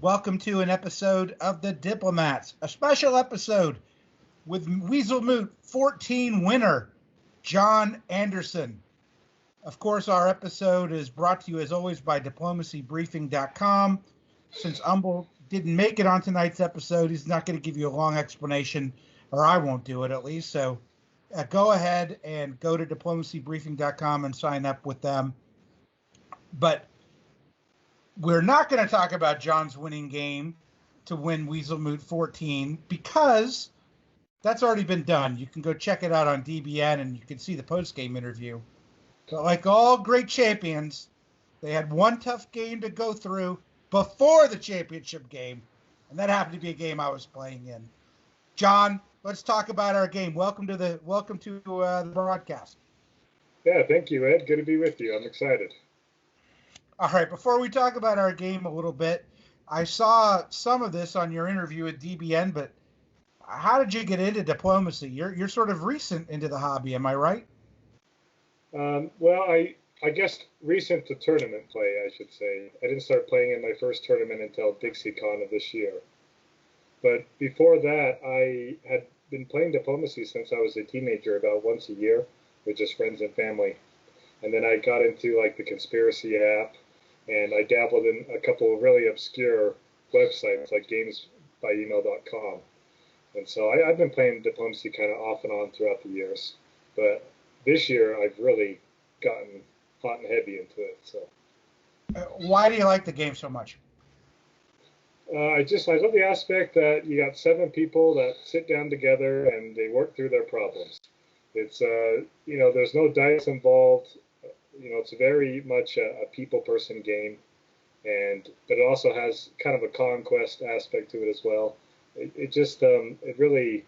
Welcome to an episode of The Diplomats, a special episode with Weaselmoot 14 winner, John Anderson. Of course, our episode is brought to you, as always, by diplomacybriefing.com. Since Umble didn't make it on tonight's episode, he's not going to give you a long explanation, or I won't do it at least. So go ahead and go to diplomacybriefing.com and sign up with them. But we're not going to talk about John's winning game to win Weaselmoot 14 because that's already been done. You can go check it out on DBN and you can see the post-game interview. But like all great champions, they had one tough game to go through before the championship game, and that happened to be a game I was playing in. John, let's talk about our game. Welcome to the broadcast. Yeah, thank you, Ed. Good to be with you. I'm excited. All right, before we talk about our game a little bit, I saw some of this on your interview at DBN, but how did you get into diplomacy? You're sort of recent into the hobby, am I right? Well, I guess recent to tournament play, I should say. I didn't start playing in my first tournament until DixieCon of this year. But before that, I had been playing diplomacy since I was a teenager, about once a year, with just friends and family. And then I got into like the conspiracy app, and I dabbled in a couple of really obscure websites like gamesbyemail.com. And so I've been playing diplomacy kind of off and on throughout the years. But this year I've really gotten hot and heavy into it. So why do you like the game so much? I love the aspect that you got 7 people that sit down together and they work through their problems. It's there's no dice involved. It's very much a people person game, but it also has kind of a conquest aspect to it as well. It really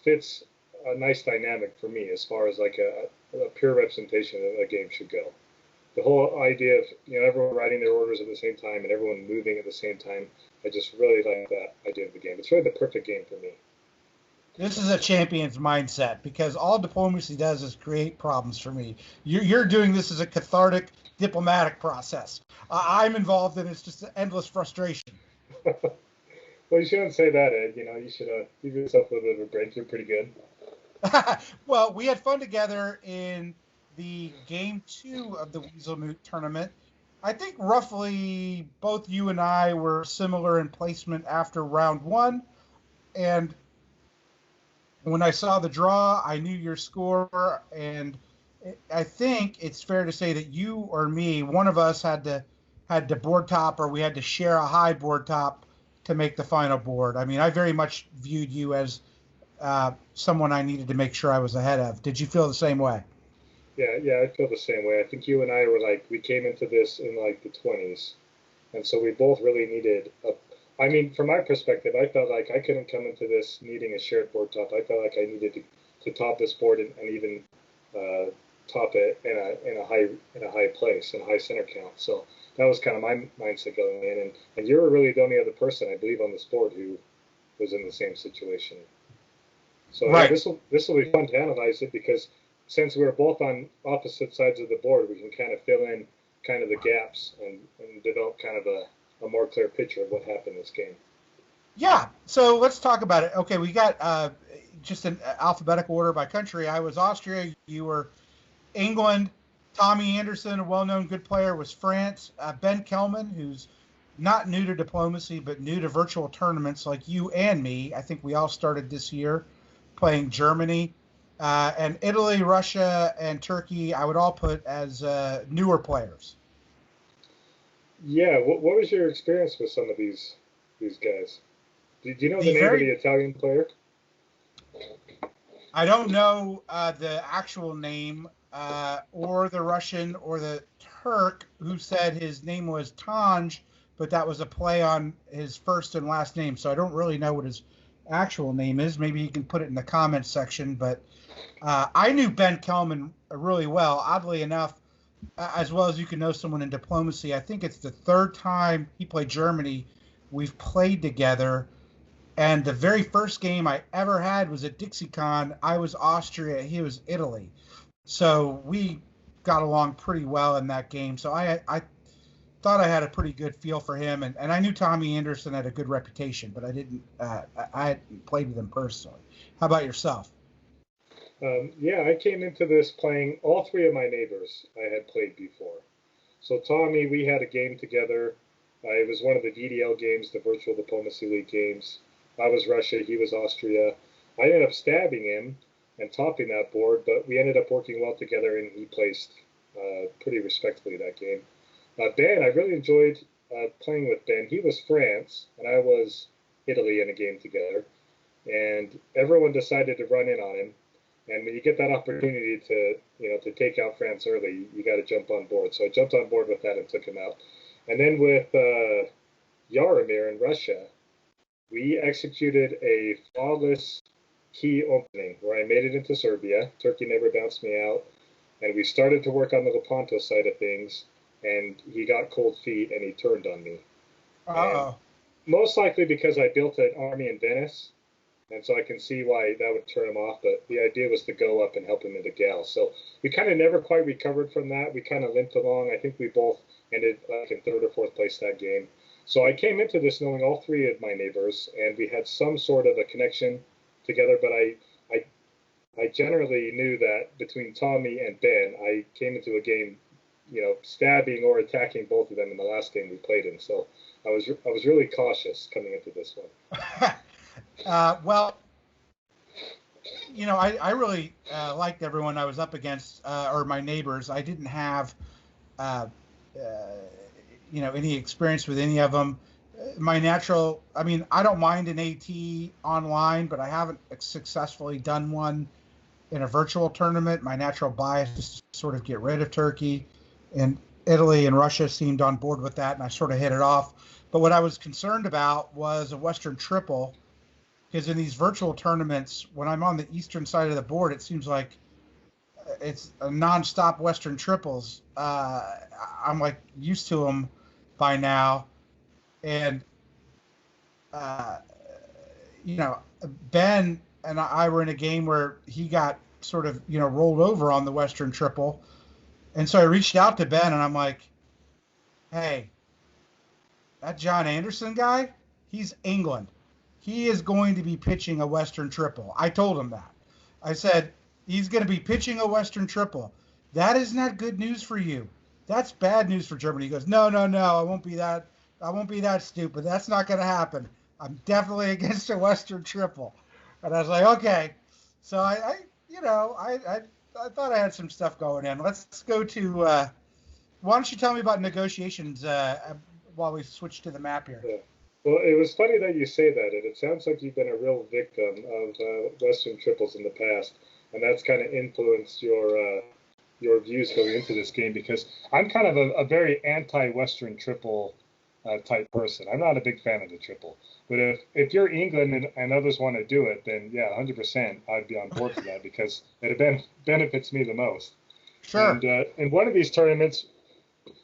fits a nice dynamic for me as far as like a pure representation of a game should go. The whole idea of everyone writing their orders at the same time and everyone moving at the same time, I just really like that idea of the game. It's really the perfect game for me. This is a champion's mindset because all diplomacy does is create problems for me. You're doing this as a cathartic diplomatic process. I'm involved in it's just an endless frustration. Well, you shouldn't say that, Ed. You should give yourself a little bit of a break. You're pretty good. Well, we had fun together in the game 2 of the Weaselmoot tournament. I think roughly both you and I were similar in placement after round 1, and when I saw the draw, I knew your score, and I think it's fair to say that you or me, one of us had to board top, or we had to share a high board top to make the final board. I mean, I very much viewed you as someone I needed to make sure I was ahead of. Did you feel the same way? Yeah, I feel the same way. I think you and I were we came into this in like the 20s, and so we both really needed from my perspective, I felt like I couldn't come into this needing a shared board top. I felt like I needed to top this board and even top it in a high place, in a high center count. So that was kind of my mindset going in, and you were really the only other person, I believe, on this board who was in the same situation. So right. Yeah, this will be fun to analyze it because since we were both on opposite sides of the board, we can kind of fill in kind of the gaps and develop kind of a more clear picture of what happened in this game. Yeah, so let's talk about it. Okay, we got just an alphabetical order by country. I was Austria, you were England. Tommy Anderson, a well-known good player, was France. Ben Kelman, who's not new to diplomacy, but new to virtual tournaments like you and me. I think we all started this year playing Germany. And Italy, Russia, and Turkey, I would all put as newer players. Yeah, what was your experience with some of these guys? Do you know the name of the Italian player? I don't know the actual name or the Russian or the Turk, who said his name was Tanj, but that was a play on his first and last name, so I don't really know what his actual name is. Maybe you can put it in the comments section, but I knew Ben Kelman really well, oddly enough. As well as you can know someone in diplomacy. I think it's the 3rd time he played Germany we've played together. And the very first game I ever had was at DixieCon. I was Austria, he was Italy. So we got along pretty well in that game. So I thought I had a pretty good feel for him, and I knew Tommy Anderson had a good reputation, but I hadn't played with him personally. How about yourself? Yeah, I came into this playing all three of my neighbors I had played before. So Tommy, we had a game together. It was one of the VDL games, the Virtual Diplomacy League games. I was Russia, he was Austria. I ended up stabbing him and topping that board, but we ended up working well together, and he placed pretty respectfully that game. Ben, I really enjoyed playing with Ben. He was France, and I was Italy in a game together, and everyone decided to run in on him. And when you get that opportunity to, to take out France early, you got to jump on board. So I jumped on board with that and took him out. And then with Yaromir in Russia, we executed a flawless key opening where I made it into Serbia. Turkey never bounced me out. And we started to work on the Lepanto side of things, and he got cold feet and he turned on me. And Uh-oh. most likely because I built an army in Venice, and so I can see why that would turn him off. But the idea was to go up and help him into Gal. So we kind of never quite recovered from that. We kind of limped along. I think we both ended like in third or fourth place that game. So I came into this knowing all three of my neighbors, and we had some sort of a connection together. But I generally knew that between Tommy and Ben, I came into a game, stabbing or attacking both of them in the last game we played in. So I was really cautious coming into this one. Well, I really liked everyone I was up against, or my neighbors. I didn't have, uh, any experience with any of them. I mean, I don't mind an AT online, but I haven't successfully done one in a virtual tournament. My natural bias is to sort of get rid of Turkey, and Italy and Russia seemed on board with that, and I sort of hit it off. But what I was concerned about was a Western triple, because in these virtual tournaments, when I'm on the eastern side of the board, it seems like it's a nonstop Western triples. I'm like used to them by now, and uh, you know, Ben and I were in a game where he got sort of rolled over on the Western triple, and so I reached out to Ben and I'm like, hey, that John Anderson guy, he's England. He is going to be pitching a Western triple. I told him that. I said, he's going to be pitching a Western triple. That is not good news for you. That's bad news for Germany. He goes, no, no, no, I won't be that. I won't be that stupid. That's not going to happen. I'm definitely against a Western triple. And I was like, okay. So I thought I had some stuff going in. Let's go to. Why don't you tell me about negotiations while we switch to the map here? Yeah. Well, it was funny that you say that, and it sounds like you've been a real victim of Western triples in the past, and that's kind of influenced your views going into this game, because I'm kind of a very anti-Western triple type person. I'm not a big fan of the triple, but if you're England and others want to do it, then yeah, 100% I'd be on board for that, because it benefits me the most. Sure. And in one of these tournaments,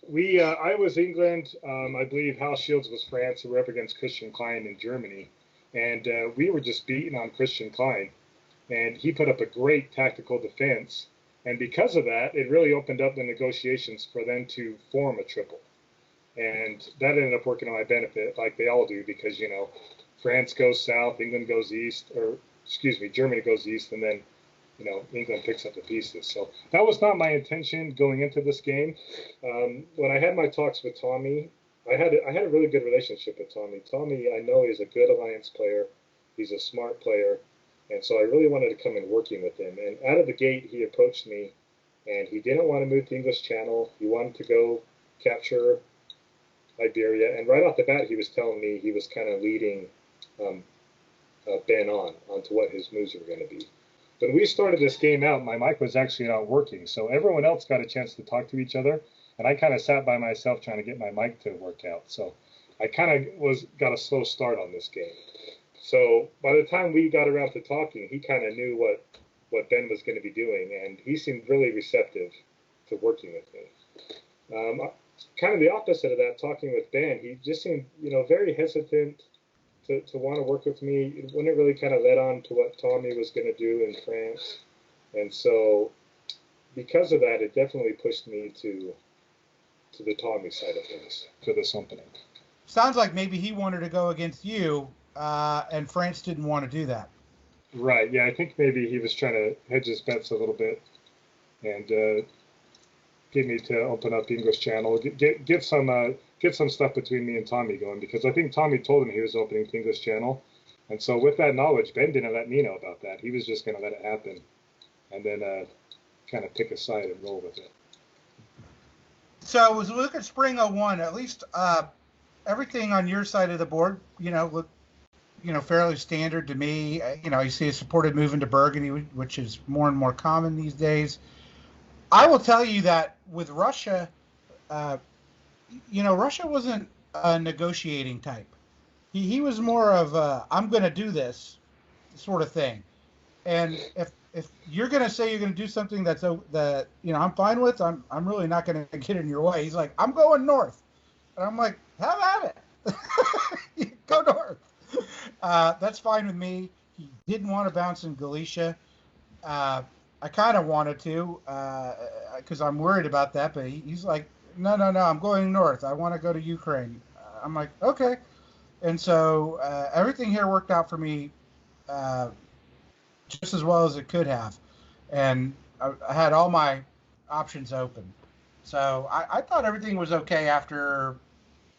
I was England. I believe Hal Shields was France. We were up against Christian Klein in Germany, and we were just beating on Christian Klein. And he put up a great tactical defense, and because of that, it really opened up the negotiations for them to form a triple. And that ended up working on my benefit, like they all do, because France goes south, England goes east, or excuse me, Germany goes east, and then England picks up the pieces. So that was not my intention going into this game. When I had my talks with Tommy, I had a really good relationship with Tommy. Tommy, I know he's a good alliance player. He's a smart player. And so I really wanted to come in working with him. And out of the gate, he approached me, and he didn't want to move to English Channel. He wanted to go capture Iberia. And right off the bat, he was telling me he was kind of leading Ben onto what his moves were going to be. When we started this game out, my mic was actually not working, so everyone else got a chance to talk to each other, and I kind of sat by myself trying to get my mic to work out. So I kind of got a slow start on this game. So by the time we got around to talking, he kind of knew what Ben was going to be doing, and he seemed really receptive to working with me. Kind of the opposite of that, talking with Ben, he just seemed very hesitant to want to work with me. It wouldn't really kind of led on to what Tommy was going to do in France. And so because of that, it definitely pushed me to to the Tommy side of things for this opening. Sounds like maybe he wanted to go against you, and France didn't want to do that. Right. Yeah, I think maybe he was trying to hedge his bets a little bit and get me to open up English channel, get some stuff between me and Tommy going, because I think Tommy told him he was opening the English channel, and so with that knowledge, Ben didn't let me know about that. He was just going to let it happen, and then kind of pick a side and roll with it. So as we look at Spring 01, at least everything on your side of the board, look, fairly standard to me. You see a supported move into Burgundy, which is more and more common these days. I will tell you that with Russia, Russia wasn't a negotiating type. He was more of a, I'm going to do this sort of thing. And if you're going to say you're going to do something that I'm fine with, I'm really not going to get in your way. He's like, I'm going north. And I'm like, have at it. Go north. That's fine with me. He didn't want to bounce in Galicia. I kind of wanted to because I'm worried about that. But he's like, no, I'm going north. I want to go to Ukraine. I'm like, okay. And so everything here worked out for me just as well as it could have. And I had all my options open. So I thought everything was okay after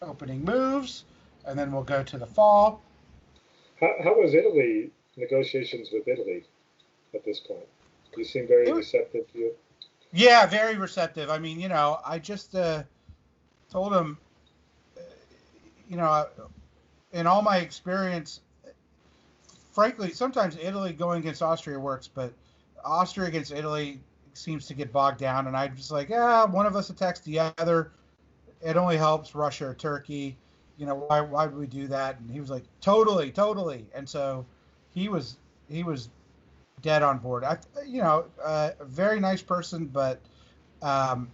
opening moves. And then we'll go to the fall. How was Italy, negotiations with Italy at this point? You seem very receptive to you. Yeah, very receptive. I mean, I just told him, in all my experience, frankly, sometimes Italy going against Austria works, but Austria against Italy seems to get bogged down. And I'm just like, one of us attacks the other. It only helps Russia or Turkey. Why would we do that? And he was like, totally. And so he was dead on board. A very nice person, but I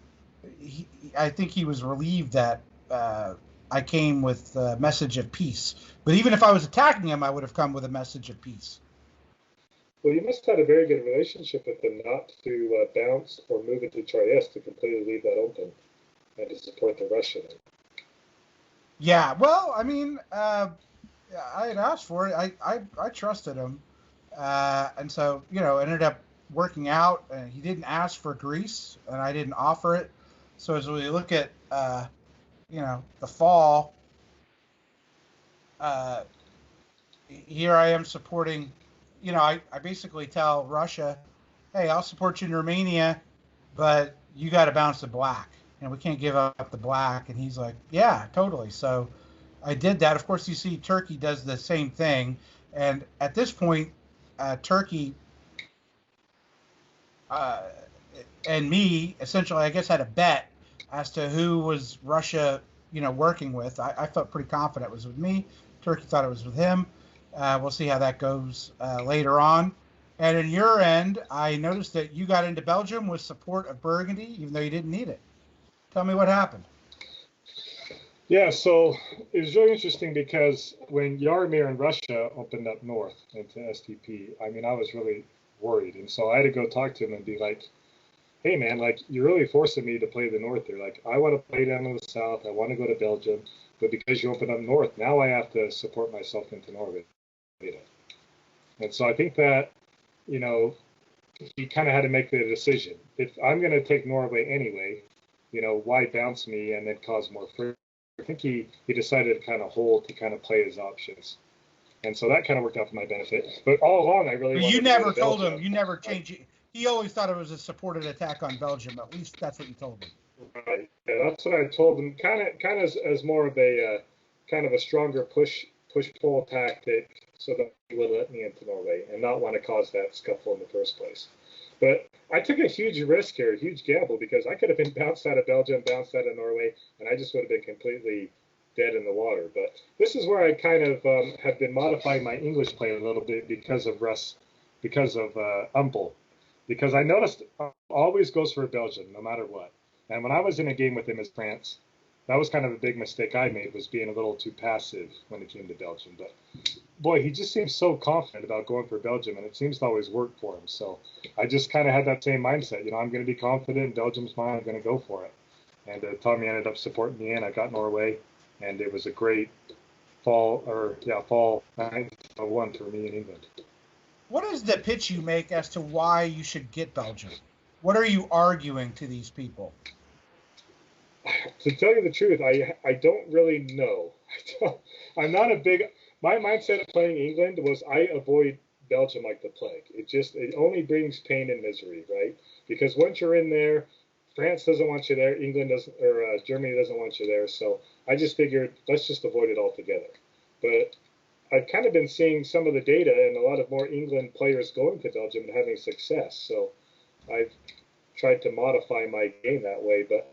think he was relieved that I came with a message of peace. But even if I was attacking him, I would have come with a message of peace. Well, you must have had a very good relationship with him not to bounce or move into Trieste to completely leave that open and to support the Russian. Yeah, well, I mean, I had asked for it. I trusted him. And so, ended up working out. And he didn't ask for Greece, and I didn't offer it. So as we look at, the fall, here I am supporting, I basically tell Russia, hey, I'll support you in Romania, but you got to bounce the black. We can't give up the black. And he's like, yeah, totally. So I did that. Of course, you see Turkey does the same thing. And at this point, Turkey and me essentially, I guess, had a bet as to who was Russia, working with. I felt pretty confident it was with me. Turkey thought it was with him. We'll see how that goes later on. And in your end, I noticed that you got into Belgium with support of Burgundy, even though you didn't need it. Tell me what happened. Yeah, so it was really interesting because when Yaromir in Russia opened up north into STP, I mean, I was really worried. And so I had to go talk to him and be like, hey, man, like, you're really forcing me to play the north there. Like, I want to play down in the south. I want to go to Belgium. But because you opened up north, now I have to support myself into Norway. And so I think that, he kind of had to make the decision. If I'm going to take Norway anyway, why bounce me and then cause more friction? I think he decided to kind of hold to kind of play his options. And so that kind of worked out for my benefit. But all along, I really wanted you to never go to told Belgium. him. You never changed it. He always thought it was a supported attack on Belgium. At least that's what you told him. Right. Yeah, that's what I told him. Kind of as more of a kind of a stronger push pull tactic, so that he would let me into Norway and not want to cause that scuffle in the first place. But I took a huge risk here, a huge gamble, because I could have been bounced out of Belgium, bounced out of Norway, and I just would have been completely dead in the water. But this is where I kind of have been modifying my English play a little bit because of Umpel. Because I noticed always goes for Belgium, no matter what. And when I was in a game with him as France, that was kind of a big mistake I made, was being a little too passive when it came to Belgium. But boy, he just seems so confident about going for Belgium, and it seems to always work for him. So I just kind of had that same mindset. I'm going to be confident. Belgium's mine. I'm going to go for it. And Tommy ended up supporting me, and I got Norway, and it was a great fall 1901 for me in England. What is the pitch you make as to why you should get Belgium? What are you arguing to these people? To tell you the truth, I don't really know. I'm not a big. My mindset of playing England was I avoid Belgium like the plague. It only brings pain and misery, right? Because once you're in there, France doesn't want you there, England doesn't, or Germany doesn't want you there. So I just figured let's just avoid it altogether. But I've kind of been seeing some of the data and a lot of more England players going to Belgium and having success. So I've tried to modify my game that way. But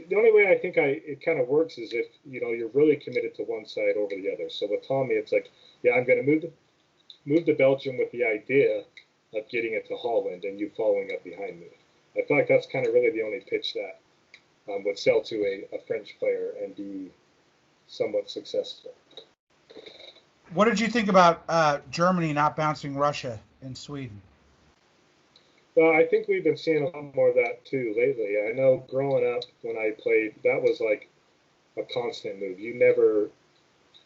the only way I think it kind of works is if you're really committed to one side over the other. So with Tommy, it's like, yeah, I'm going to move to Belgium with the idea of getting it to Holland and you following up behind me. I feel like that's kind of really the only pitch that would sell to a French player and be somewhat successful. What did you think about Germany not bouncing Russia and Sweden? Well, I think we've been seeing a lot more of that too lately. I know growing up when I played, that was like a constant move.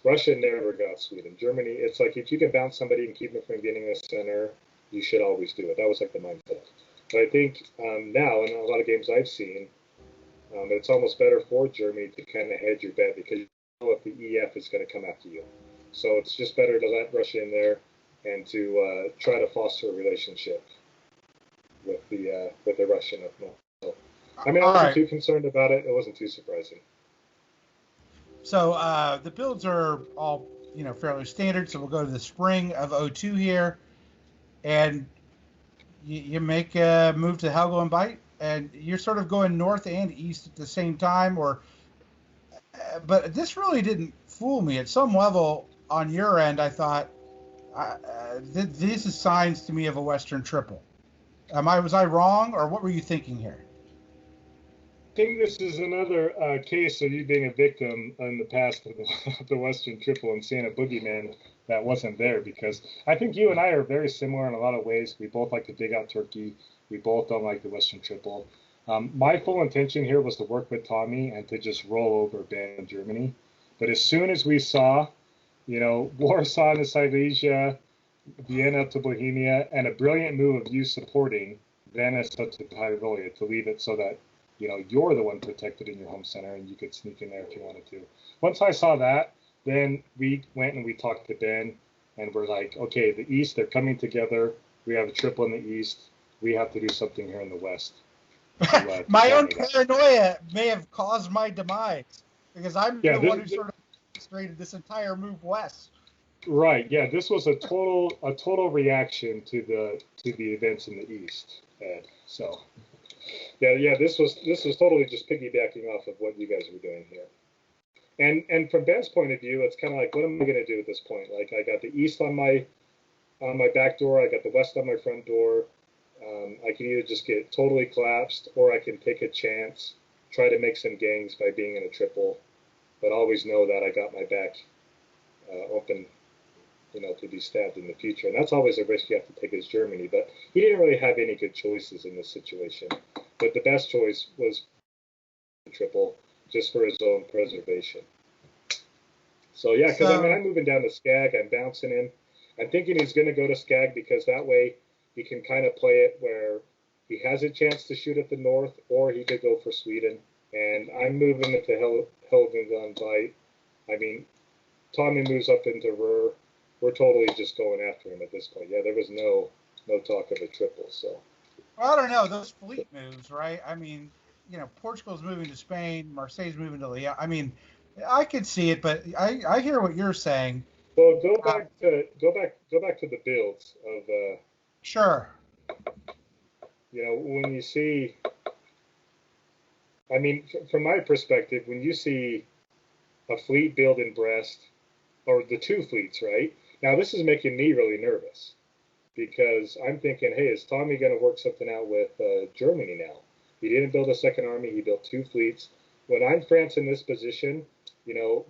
Russia never got Sweden. Germany, it's like if you can bounce somebody and keep them from getting a center, you should always do it. That was like the mindset. But I think now in a lot of games I've seen, it's almost better for Germany to kind of hedge your bet because you know if the EF is going to come after you. So it's just better to let Russia in there and to try to foster a relationship with the Russian up north. So, I mean, I wasn't too concerned about it. It wasn't too surprising. So the builds are all fairly standard. So we'll go to the spring of 02 here, and you make a move to Helgo and Bite, and you're sort of going north and east at the same time. But this really didn't fool me. At some level, on your end, I thought this is signs to me of a Western triple. Was I wrong, or what were you thinking here? I think this is another case of you being a victim in the past of the Western triple and seeing a boogeyman that wasn't there, because I think you and I are very similar in a lot of ways. We both like to dig out turkey. We both don't like the Western triple. My full intention here was to work with Tommy and to just roll over Ben in Germany. But as soon as we saw, Warsaw to Silesia, Vienna to Bohemia, and a brilliant move of you supporting Venice to Tyrolia to leave it so that you're the one protected in your home center and you could sneak in there if you wanted to. Once I saw that, then we went and we talked to Ben and we're like, okay, the East, they're coming together. We have a triple in the East. We have to do something here in the West. My own paranoia may have caused my demise because I'm the one who sort of orchestrated this entire move west. Right. Yeah. This was a total reaction to the events in the East, Ed. So. Yeah. This was totally just piggybacking off of what you guys were doing here. And from Ben's point of view, it's kind of like, what am I going to do at this point? Like, I got the East on my back door, I got the West on my front door. I can either just get totally collapsed, or I can take a chance, try to make some gangs by being in a triple, but always know that I got my back open, to be stabbed in the future. And that's always a risk you have to take as Germany. But he didn't really have any good choices in this situation. But the best choice was the triple, just for his own preservation. So yeah, because I'm moving down to Skag. I'm bouncing in. I'm thinking he's going to go to Skag because that way he can kind of play it where he has a chance to shoot at the north, or he could go for Sweden. And I'm moving into Helgen Bite. I mean, Tommy moves up into Ruhr. We're totally just going after him at this point. Yeah, there was no talk of a triple. So. Well, I don't know those fleet moves, right? I mean, Portugal's moving to Spain, Marseille's moving to Lyon. I mean, I could see it, but I hear what you're saying. Well, go back to the builds of. Sure. When you see, I mean, from my perspective, when you see a fleet build in Brest, or the two fleets, right? Now, this is making me really nervous because I'm thinking, hey, is Tommy going to work something out with Germany now? He didn't build a second army. He built two fleets. When I'm France in this position,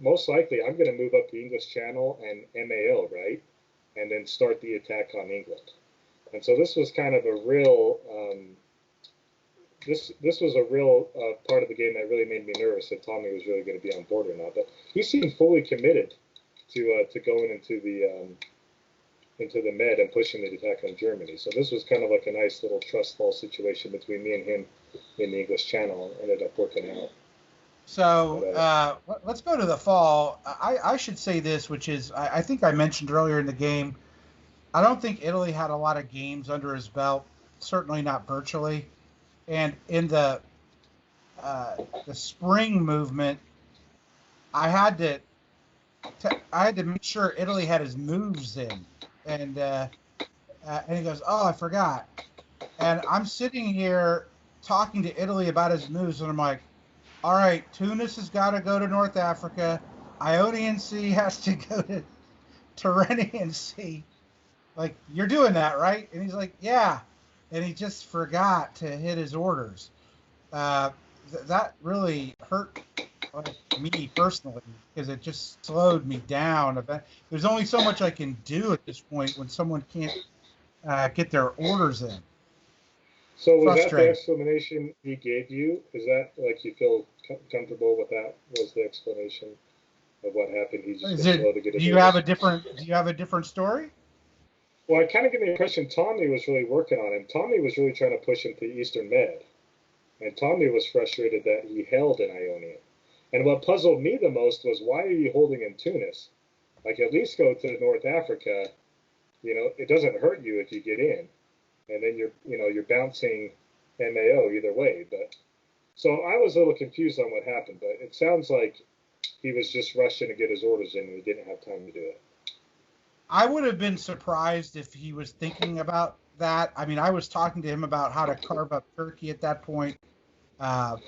most likely I'm going to move up the English Channel and MAO, right? And then start the attack on England. And so this was kind of a real this was a real part of the game that really made me nervous that Tommy was really going to be on board or not. But he seemed fully committed to going into the Med and pushing the attack on Germany. So this was kind of like a nice little trust fall situation between me and him in the English Channel. And ended up working out. So let's go to the fall. I should say this, which is I think I mentioned earlier in the game. I don't think Italy had a lot of games under his belt. Certainly not virtually. And in the spring movement, I had to make sure Italy had his moves in, and he goes, "Oh, I forgot." And I'm sitting here talking to Italy about his moves, and I'm like, "All right, Tunis has got to go to North Africa. Ionian Sea has to go to Tyrrhenian Sea. Like, you're doing that, right?" And he's like, "Yeah." And he just forgot to hit his orders. That really hurt me personally because it just slowed me down. There's only so much I can do at this point when someone can't get their orders in. So was that the explanation he gave you? Is that like you feel comfortable with that? Was the explanation of what happened? He just was slow to get his orders. Do you have a different story? Well, I kind of get the impression Tommy was really working on him. Tommy was really trying to push him to Eastern Med. And Tommy was frustrated that he held in Ionia. And what puzzled me the most was, why are you holding in Tunis? Like, at least go to North Africa. You know, it doesn't hurt you if you get in. And then you're bouncing MAO either way. But so I was a little confused on what happened, but it sounds like he was just rushing to get his orders in and he didn't have time to do it. I would have been surprised if he was thinking about that. I mean, I was talking to him about how to carve up Turkey at that point. I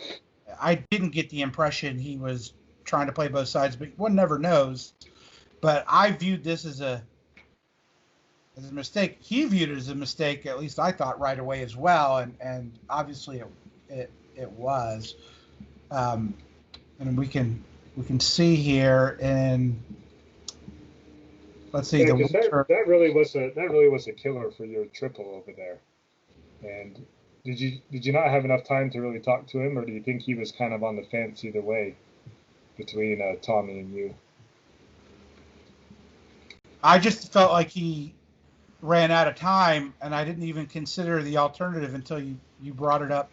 didn't get the impression he was trying to play both sides, but one never knows. But I viewed this as a mistake. He viewed it as a mistake, at least I thought right away as well, and obviously it was. And we can see here in. Let's see. Yeah, that really was a killer for your triple over there. And did you not have enough time to really talk to him, or do you think he was kind of on the fence either way between Tommy and you? I just felt like he ran out of time, and I didn't even consider the alternative until you brought it up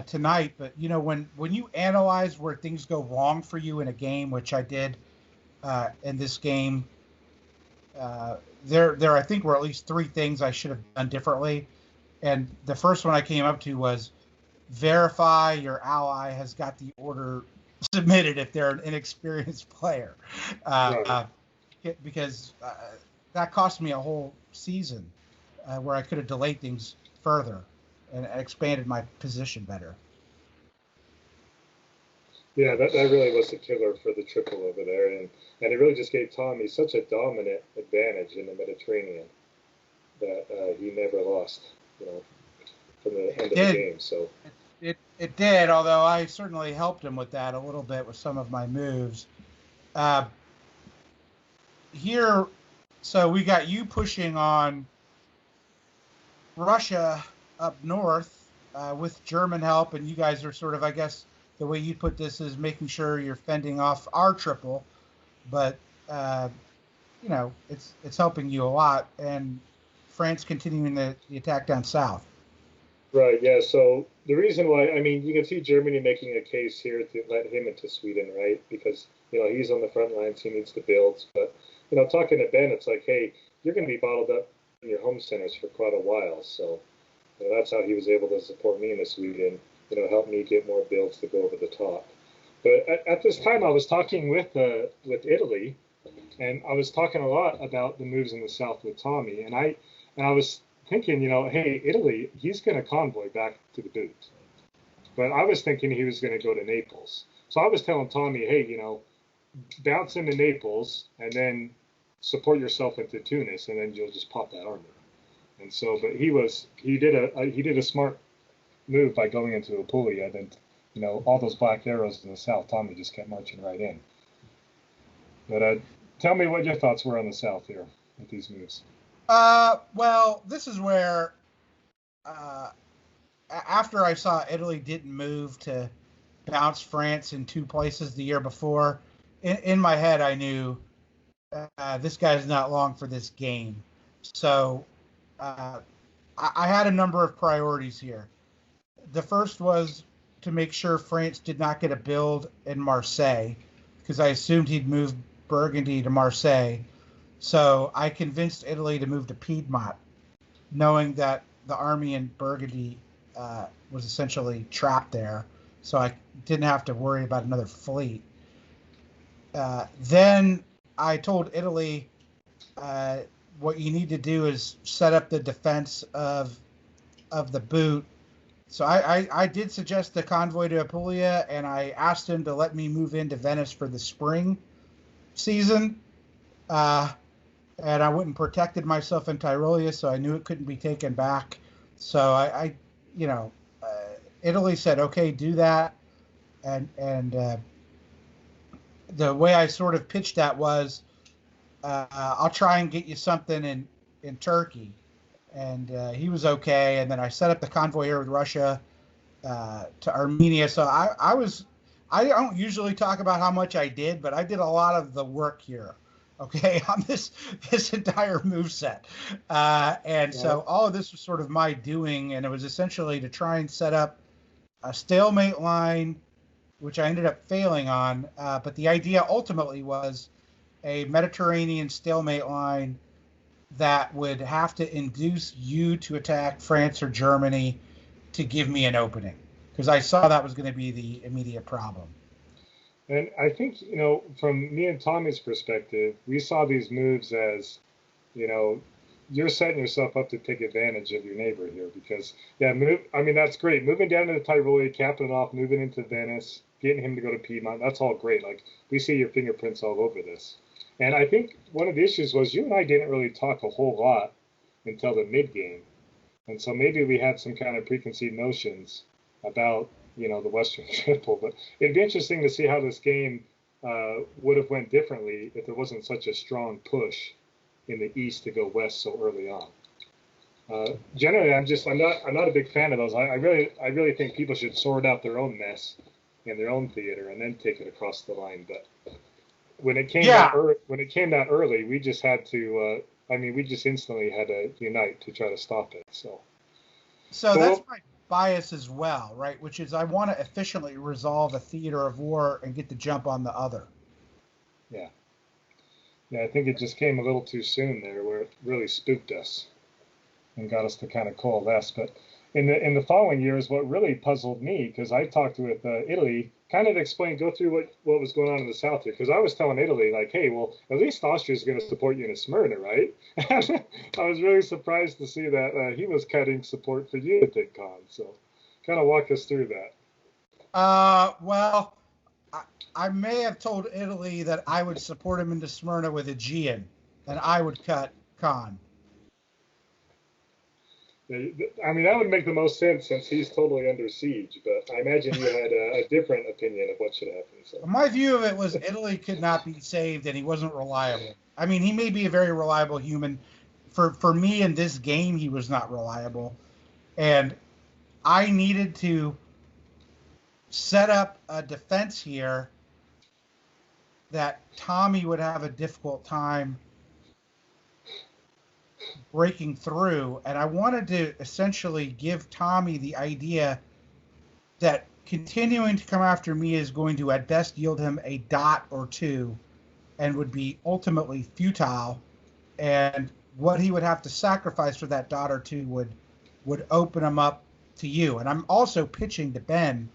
tonight. But you know, when you analyze where things go wrong for you in a game, which I did in this game. There I think were at least three things I should have done differently. And the first one I came up to was verify your ally has got the order submitted if they're an inexperienced player. Because that cost me a whole season where I could have delayed things further and expanded my position better. Yeah, that really was the killer for the triple over there, and it really just gave Tommy such a dominant advantage in the Mediterranean that he never lost, from the end of the game. So it did, although I certainly helped him with that a little bit with some of my moves. Here, so we got you pushing on Russia up north with German help, and you guys are sort of, I guess, the way you put this is making sure you're fending off our triple, but it's helping you a lot, and France continuing the attack down south. Right. Yeah. So the reason why, I mean, you can see Germany making a case here to let him into Sweden, right? Because he's on the front lines, he needs the builds. But talking to Ben, it's like, hey, you're going to be bottled up in your home centers for quite a while. So that's how he was able to support me into Sweden. Help me get more builds to go over the top. But at this time, I was talking with Italy, and I was talking a lot about the moves in the south with Tommy, and I was thinking, hey, Italy, he's going to convoy back to the boot. But I was thinking he was going to go to Naples. So I was telling Tommy, hey, bounce into Naples and then support yourself into Tunis, and then you'll just pop that army. And so, but he did a smart move by going into Apulia. Then, all those black arrows in the south, Tommy just kept marching right in. But tell me what your thoughts were on the south here with these moves. Well, this is where, after I saw Italy didn't move to bounce France in 2 places the year before, in my head I knew this guy's not long for this game. So I had a number of priorities here. The first was to make sure France did not get a build in Marseille, because I assumed he'd move Burgundy to Marseille. So I convinced Italy to move to Piedmont, knowing that the army in Burgundy was essentially trapped there. So I didn't have to worry about another fleet. Then I told Italy, what you need to do is set up the defense of the boot. So I did suggest the convoy to Apulia, and I asked him to let me move into Venice for the spring season. And I went and protected myself in Tyrolia, so I knew it couldn't be taken back. So I Italy said, okay, do that. And the way I sort of pitched that was, I'll try and get you something in Turkey. And he was okay. And then I set up the convoy here with Russia to Armenia. So I don't usually talk about how much I did, but I did a lot of the work here, okay, on this entire move set. So all of this was sort of my doing, and it was essentially to try and set up a stalemate line, which I ended up failing on. But the idea ultimately was a Mediterranean stalemate line that would have to induce you to attack France or Germany to give me an opening, because I saw that was going to be the immediate problem. And I think, from me and Tommy's perspective, we saw these moves as, you're setting yourself up to take advantage of your neighbor here because, that's great. Moving down to the Tyrolia, capping it off, moving into Venice, getting him to go to Piedmont, that's all great. Like, we see your fingerprints all over this. And I think one of the issues was you and I didn't really talk a whole lot until the mid-game. And so maybe we had some kind of preconceived notions about, the Western Triple. But it'd be interesting to see how this game would have went differently if there wasn't such a strong push in the East to go West so early on. Generally, I'm not a big fan of those. I really think people should sort out their own mess in their own theater and then take it across the line. But when it came that early, we just had to. We just instantly had to unite to try to stop it. So that's my bias as well, right? Which is I want to efficiently resolve a theater of war and get the jump on the other. Yeah. Yeah, I think it just came a little too soon there, where it really spooked us and got us to kind of coalesce. But in the following years, what really puzzled me, because I talked with Italy, kind of go through what was going on in the south here, because I was telling Italy, like, hey, well, at least Austria's going to support you in Smyrna, right? I was really surprised to see that he was cutting support for you at VidCon. So kind of walk us through that. Well, I may have told Italy that I would support him into Smyrna with Aegean, and I would cut Khan. That would make the most sense since he's totally under siege, but I imagine you had a different opinion of what should happen. So. My view of it was Italy could not be saved, and he wasn't reliable. He may be a very reliable human. For me in this game, he was not reliable. And I needed to set up a defense here that Tommy would have a difficult time breaking through, and I wanted to essentially give Tommy the idea that continuing to come after me is going to at best yield him a dot or two and would be ultimately futile, and what he would have to sacrifice for that dot or two would open him up to you. And I'm also pitching to Ben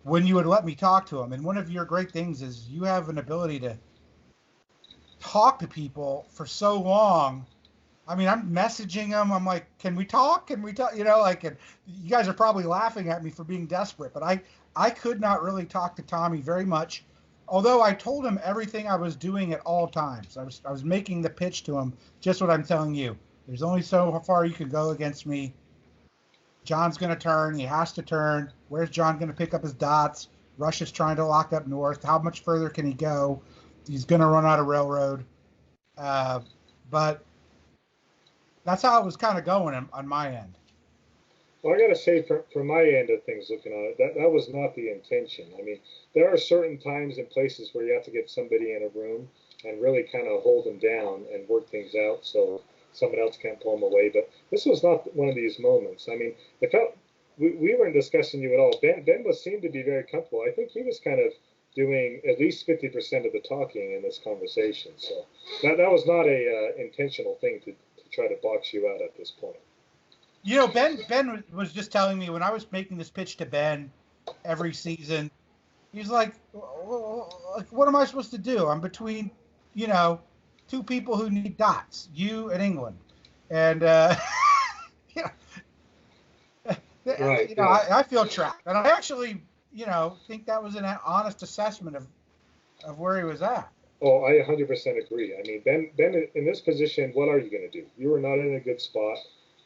when you would let me talk to him, and one of your great things is you have an ability to talk to people for so long. I'm messaging them. I'm like, can we talk? Can we talk? And you guys are probably laughing at me for being desperate, but I could not really talk to Tommy very much, although I told him everything I was doing at all times. I was making the pitch to him, just what I'm telling you. There's only so far you can go against me. John's going to turn. He has to turn. Where's John going to pick up his dots? Russia's trying to lock up north. How much further can he go? He's going to run out of railroad. But that's how it was kind of going on my end. Well, I got to say, from my end of things, looking at it, that was not the intention. I mean, there are certain times and places where you have to get somebody in a room and really kind of hold them down and work things out so someone else can't pull them away. But this was not one of these moments. I mean, we weren't discussing you at all. Ben was seemed to be very comfortable. I think he was kind of doing at least 50% of the talking in this conversation. So that was not a intentional thing to try to box you out at this point. You know, Ben was just telling me when I was making this pitch to Ben every season, he's like, what am I supposed to do? I'm between, you know, two people who need dots, you and England. And, yeah, Right, you know, yeah. I feel trapped. And I actually, you know, think that was an honest assessment of where he was at. Oh, I 100% agree. I mean, Ben, in this position, what are you going to do? You are not in a good spot.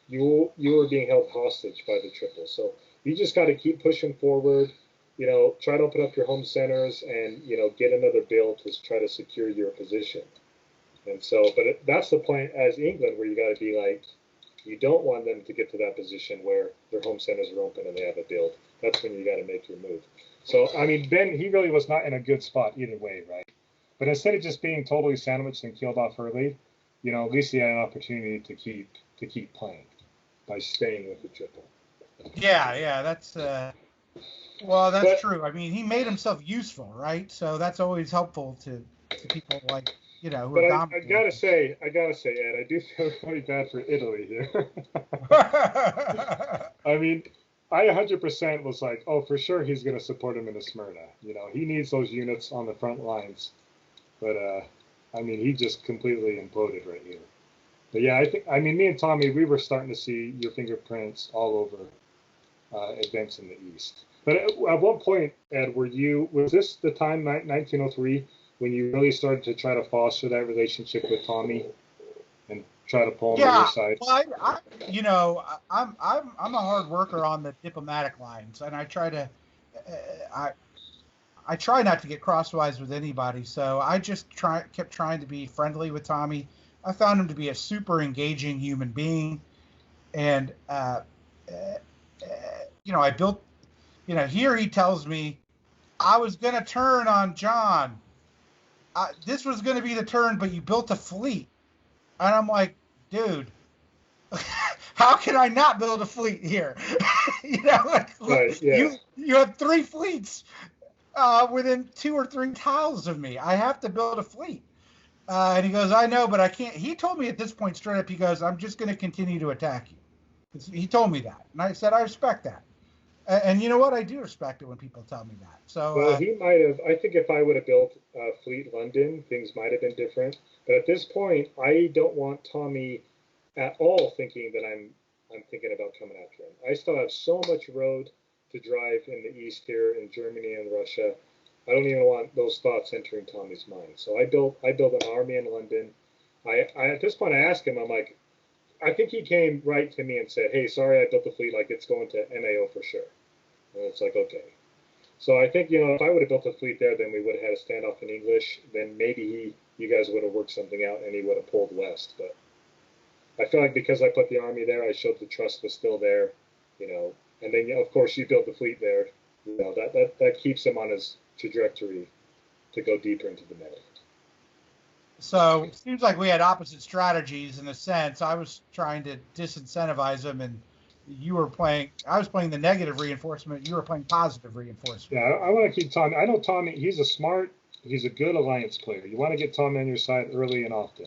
You are being held hostage by the triple. So you just got to keep pushing forward. You know, try to open up your home centers and get another bill to try to secure your position. And so, but that's the point as England where you got to be like, you don't want them to get to that position where their home centers are open and they have a build. That's when you got to make your move. So, I mean, Ben, he really was not in a good spot either way, right? But instead of just being totally sandwiched and killed off early, at least he had an opportunity to keep playing by staying with the triple. Yeah, that's well, that's But true. I mean, he made himself useful, right? So that's always helpful to people like who are but I dominating. I gotta say, Ed, I do feel really bad for Italy here. I mean, I 100% was like, oh, for sure he's going to support him in the Smyrna. He needs those units on the front lines. But, I mean, he just completely imploded right here. But yeah, I mean, me and Tommy, we were starting to see your fingerprints all over events in the East. But at one point, Ed, was this the time, 1903, when you really started to try to foster that relationship with Tommy and try to pull him on your Yeah, side? well, I'm a hard worker on the diplomatic lines, and I try to I try not to get crosswise with anybody. So I just kept trying to be friendly with Tommy. I found him to be a super engaging human being, and I built. Here he tells me I was going to turn on John. This was going to be the turn, but you built a fleet, and I'm like, dude. How can I not build a fleet here? Right, yeah. You have 3 fleets within 2 or 3 tiles of me. I have to build a fleet. And he goes, I know, but I can't. He told me at this point straight up, he goes, I'm just going to continue to attack you. He told me that. And I said, I respect that. And you know what? I do respect it when people tell me that. So, Well, he might have. I think if I would have built Fleet London, things might have been different. But at this point, I don't want Tommy at all thinking that I'm thinking about coming after him. I still have so much road to drive in the east here in Germany and Russia. I don't even want those thoughts entering Tommy's mind. So I built an army in London. I at this point I asked him. I'm like, I think he came right to me and said, "Hey, sorry, I built the fleet. Like it's going to MAO for sure." And it's like, okay. So I think if I would have built a fleet there, then we would have had a standoff in English. Then maybe you guys would have worked something out, and he would have pulled west. But I feel like because I put the army there, I showed the trust was still there, And then of course you build the fleet there, that keeps him on his trajectory to go deeper into the meta. so it seems like we had opposite strategies in a sense. I was trying to disincentivize him, and I was playing the negative reinforcement. You were playing positive reinforcement. Yeah, I want to keep Tommy. I know Tommy. He's a good alliance player. You want to get Tommy on your side early and often.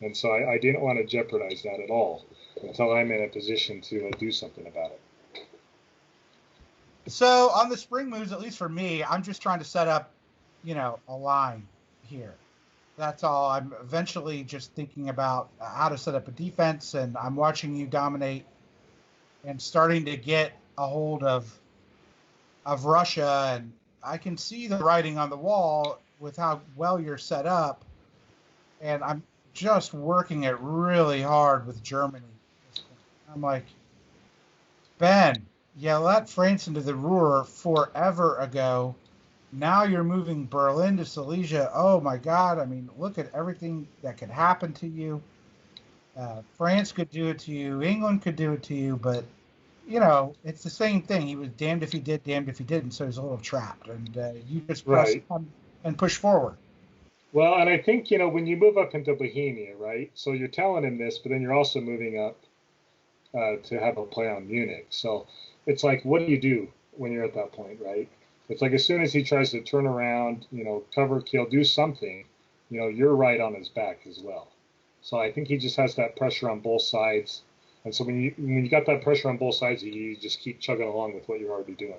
And so I didn't want to jeopardize that at all until I'm in a position to do something about it. So on the spring moves, at least for me, I'm just trying to set up, a line here. That's all. I'm eventually just thinking about how to set up a defense, and I'm watching you dominate and starting to get a hold of Russia, and I can see the writing on the wall with how well you're set up, and I'm just working it really hard with Germany. I'm like, Ben, you let France into the Ruhr forever ago. Now you're moving Berlin to Silesia. Oh my God. I mean, look at everything that could happen to you. France could do it to you. England could do it to you. But it's the same thing. He was damned if he did, damned if he didn't. So he's a little trapped, and you just press Right. on and push forward. Well, and I think, when you move up into Bohemia, right? So you're telling him this, but then you're also moving up to have a play on Munich. So it's like, what do you do when you're at that point, right? It's like as soon as he tries to turn around, cover, kill, do something, you're right on his back as well. So I think he just has that pressure on both sides. And so when you got that pressure on both sides, you just keep chugging along with what you're already doing.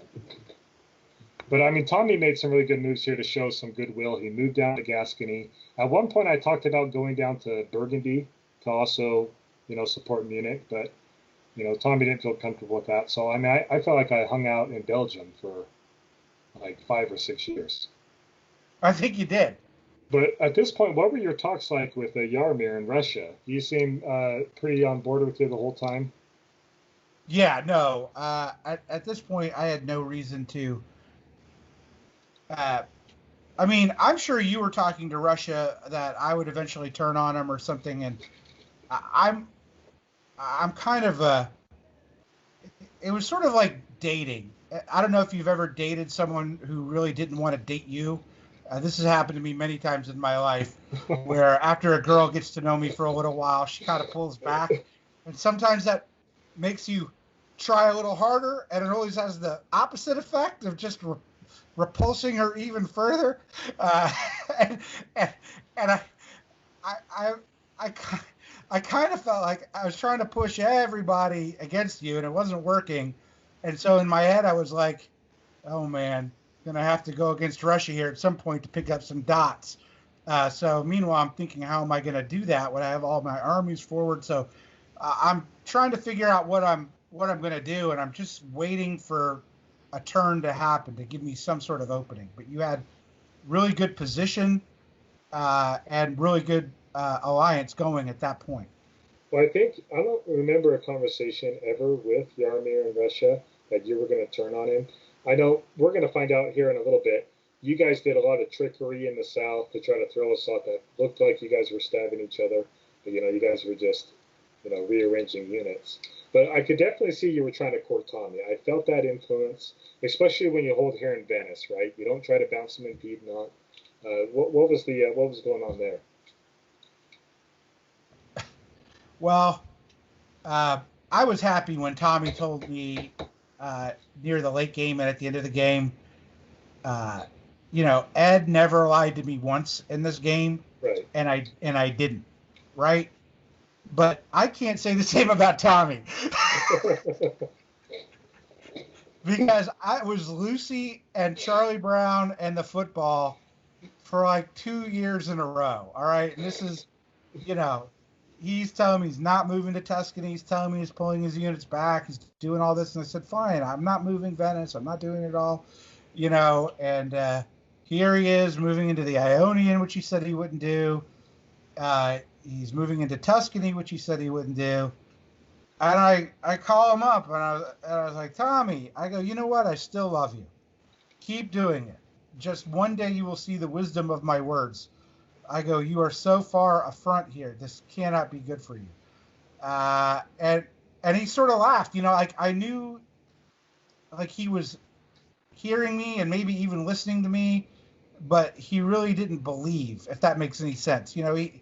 But I mean, Tommy made some really good moves here to show some goodwill. He moved down to Gascony. At one point, I talked about going down to Burgundy to also, support Munich, but Tommy didn't feel comfortable with that. So I mean, I felt like I hung out in Belgium for like 5 or 6 years. I think you did. But at this point, what were your talks like with Yarmir in Russia? You seem pretty on board with you the whole time. Yeah, no. At this point, I had no reason to. I mean, I'm sure you were talking to Russia that I would eventually turn on him or something, and I'm kind of It was sort of like dating. I don't know if you've ever dated someone who really didn't want to date you. This has happened to me many times in my life, where after a girl gets to know me for a little while, she kind of pulls back, and sometimes that makes you try a little harder, and it always has the opposite effect of just repulsing her even further. Uh, and, and and I I I kind of felt like I was trying to push everybody against you, and it wasn't working. And so in my head, I was like, "Oh man, gonna have to go against Russia here at some point to pick up some dots." So meanwhile, I'm thinking, how am I going to do that when I have all my armies forward? So I'm trying to figure out what I'm going to do, and I'm just waiting for a turn to happen to give me some sort of opening. But you had really good position and really good alliance going at that point. Well, I don't remember a conversation ever with Yarmir in Russia that you were going to turn on him. I know we're going to find out here in a little bit. You guys did a lot of trickery in the south to try to throw us off. That looked like you guys were stabbing each other. But, you guys were just, rearranging units. But I could definitely see you were trying to court Tommy. I felt that influence, especially when you hold here in Venice, right? You don't try to bounce him in Piedmont. What was going on there? Well, I was happy when Tommy told me near the late game and at the end of the game, Ed never lied to me once in this game, Right. and I didn't, right? But I can't say the same about Tommy because I was Lucy and Charlie Brown and the football for like 2 years in a row. All right, and this is, he's telling me he's not moving to Tuscany. He's telling me he's pulling his units back. He's doing all this. And I said, fine, I'm not moving Venice. I'm not doing it all, and here he is moving into the Ionian, which he said he wouldn't do. He's moving into Tuscany, which he said he wouldn't do. And I call him up, and I was like, Tommy, I go, you know what? I still love you. Keep doing it. Just one day you will see the wisdom of my words. I go, you are so far affront here. This cannot be good for you. And he sort of laughed. Like I knew, like he was hearing me and maybe even listening to me, but he really didn't believe. If that makes any sense, the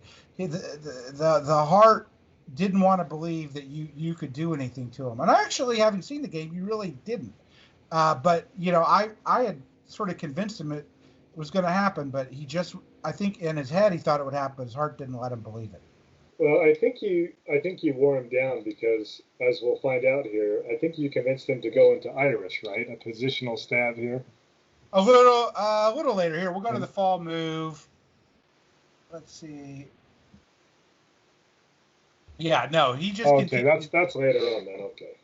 heart didn't want to believe that you could do anything to him. And I actually, having seen the game, you really didn't. But I had sort of convinced him it was going to happen, but he just, I think in his head he thought it would happen, but his heart didn't let him believe it. Well, I think you wore him down because, as we'll find out here, I think you convinced him to go into Irish, right? A positional stab here. A little later here. We'll go to And the fall move. Let's see. Yeah, no, he just okay, continues. that's later on then. Okay.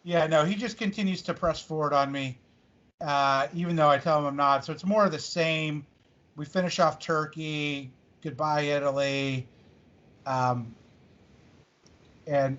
Yeah, no, he just continues to press forward on me, even though I tell him I'm not. So it's more of the same. We finish off Turkey. Goodbye, Italy. Um, and